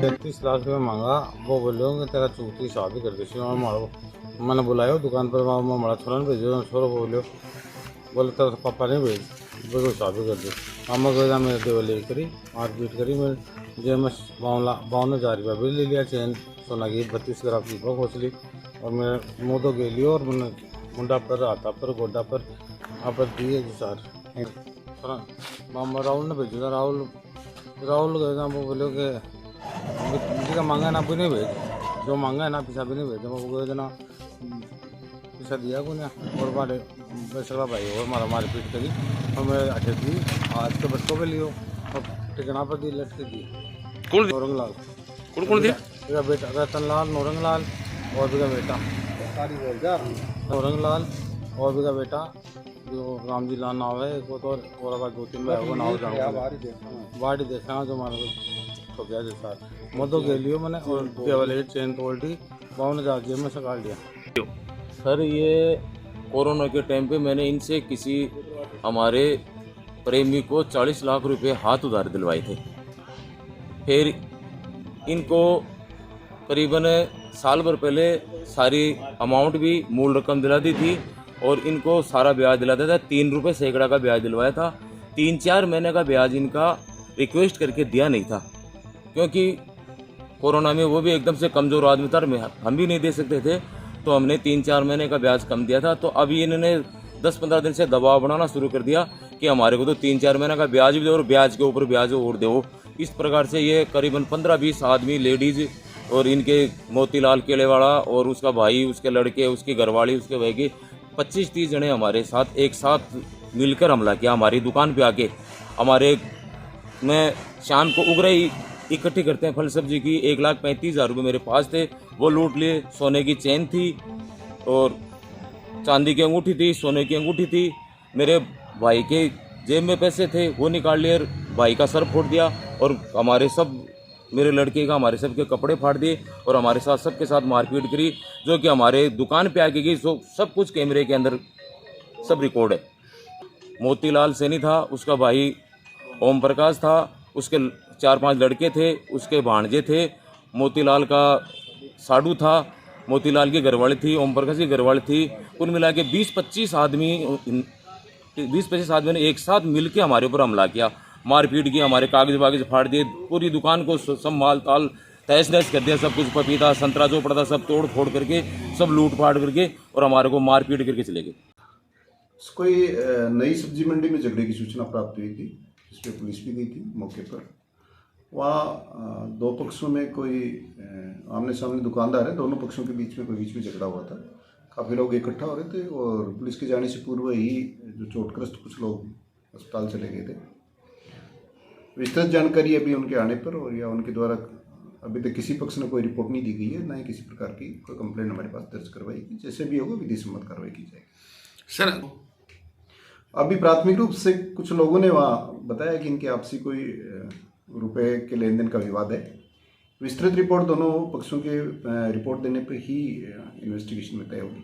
33 लाख रुपये मांगा। वो बोलो कि तेरा चूती शादी कर दी मारो। मैंने बुलाया दुकान पर, बड़ा छोरा ने भेजो, छोरो बोलो बोले तेरा पापा ने भेज बोलो शादी कर दी। मामा को मेरे देवले करी, मारपीट करी। मैं जो मैं 52,000 रुपया बिल ले लिया, चेन सोना की 32 ग्राम की खोच ली और मैं मुँह तो गेली और मैंने मुंडा पर, हाथा पर, गोडा पर आप दिए सर। मामा राहुल ने भेजा, राहुल गए वो बोले कि मुझे का मांगा ना भी नहीं भेज, जो मांगा है ना पैसा भी नहीं भेज। वो गए ना पैसा दिया को ना और मारे बेसड़ा भाई और मारा मारपीट करी और मैं अटक दी। आज के बच्चों के लिए और टिकना पर दी, लटके दी। कौन नौरंगलाल कौन थे? मेरा बेटा रतनलाल, नौरंगलाल और भी का बेटा नौरंगलाल और भी का बेटा जो रामजी लाल नाव है, एक वो तो और आवाज 2-3 भाई वो नाव जाऊँगा बाड़ी देखा जो मारे तो क्या जैसा मदो के लिए मैंने और केवल चेन तोड़ दी, 52,000 जेब में से काट दिया। सर ये कोरोना के टाइम पे मैंने इनसे किसी हमारे प्रेमी को 40 लाख रुपए हाथ उधार दिलवाए थे। फिर इनको करीबन साल भर पहले सारी अमाउंट भी मूल रकम दिला दी थी और इनको सारा ब्याज दिलाता था। 3 रुपये सैकड़ा का ब्याज दिलवाया था। 3-4 महीने का ब्याज इनका रिक्वेस्ट करके दिया नहीं था, क्योंकि कोरोना में वो भी एकदम से कमज़ोर आदमी था, हम भी नहीं दे सकते थे, तो हमने 3-4 महीने का ब्याज कम दिया था। तो अभी इन्होंने 10-15 दिन से दबाव बनाना शुरू कर दिया कि हमारे को तो 3-4 महीने का ब्याज भी दो और ब्याज के ऊपर ब्याज और दो। इस प्रकार से ये करीबन 15-20 आदमी, लेडीज़ और इनके मोतीलाल केलेवाड़ा और उसका भाई, उसके लड़के, उसकी घरवाली, उसके भाई की 25-30 जने हमारे साथ एक साथ मिलकर हमला किया हमारी दुकान पे आके। हमारे मैं शाम को उगरे ही इकट्ठी करते हैं फल सब्जी की, 1,35,000 रुपये मेरे पास थे, वो लूट लिए। सोने की चेन थी और चांदी की अंगूठी थी, सोने की अंगूठी थी। मेरे भाई के जेब में पैसे थे, वो निकाल लिए, भाई का सर फोड़ दिया और हमारे सब, मेरे लड़के का, हमारे सब के कपड़े फाड़ दिए और हमारे साथ सबके साथ मारपीट करी, जो कि हमारे दुकान पे आके गई। सब कुछ कैमरे के अंदर सब रिकॉर्ड है। मोतीलाल सैनी था, उसका भाई ओम प्रकाश था, उसके 4-5 लड़के थे, उसके भांजे थे। मोतीलाल का साडू था, मोतीलाल की घरवाली थी, ओम प्रकाश की घरवाली थी। कुल मिला के 20-25 आदमी ने एक साथ मिलके हमारे ऊपर हमला किया, मारपीट की, हमारे कागज वागज फाड़ दिए, पूरी दुकान को सब माल ताल तहस नहस कर दिया, सब कुछ पपीता संतरा जो पड़ा था सब तोड़ फोड़ करके, सब लूट फाड़ करके और हमारे को मारपीट करके चले गए। कोई नई सब्जी मंडी में झगड़े की सूचना प्राप्त हुई थी, इस पर पुलिस भी गई थी मौके पर। वहाँ 2 पक्षों में कोई आमने सामने दुकानदार है, दोनों पक्षों के बीच में झगड़ा हुआ था। काफ़ी लोग इकट्ठा हो रहे थे और पुलिस के जाने से पूर्व ही जो चोटग्रस्त कुछ लोग अस्पताल चले गए थे। विस्तृत जानकारी अभी उनके आने पर और या उनके द्वारा अभी तक किसी पक्ष ने कोई रिपोर्ट नहीं दी गई है, ना ही किसी प्रकार की कोई कंप्लेंट हमारे पास दर्ज करवाई गई। जैसे भी होगा विधि सम्मत कार्रवाई की जाएगी। सर अभी प्राथमिक रूप से कुछ लोगों ने वहाँ बताया कि इनके आपसी कोई रुपए के लेन देन का विवाद है। विस्तृत रिपोर्ट दोनों पक्षों के रिपोर्ट देने पर ही इन्वेस्टिगेशन में तय होगी।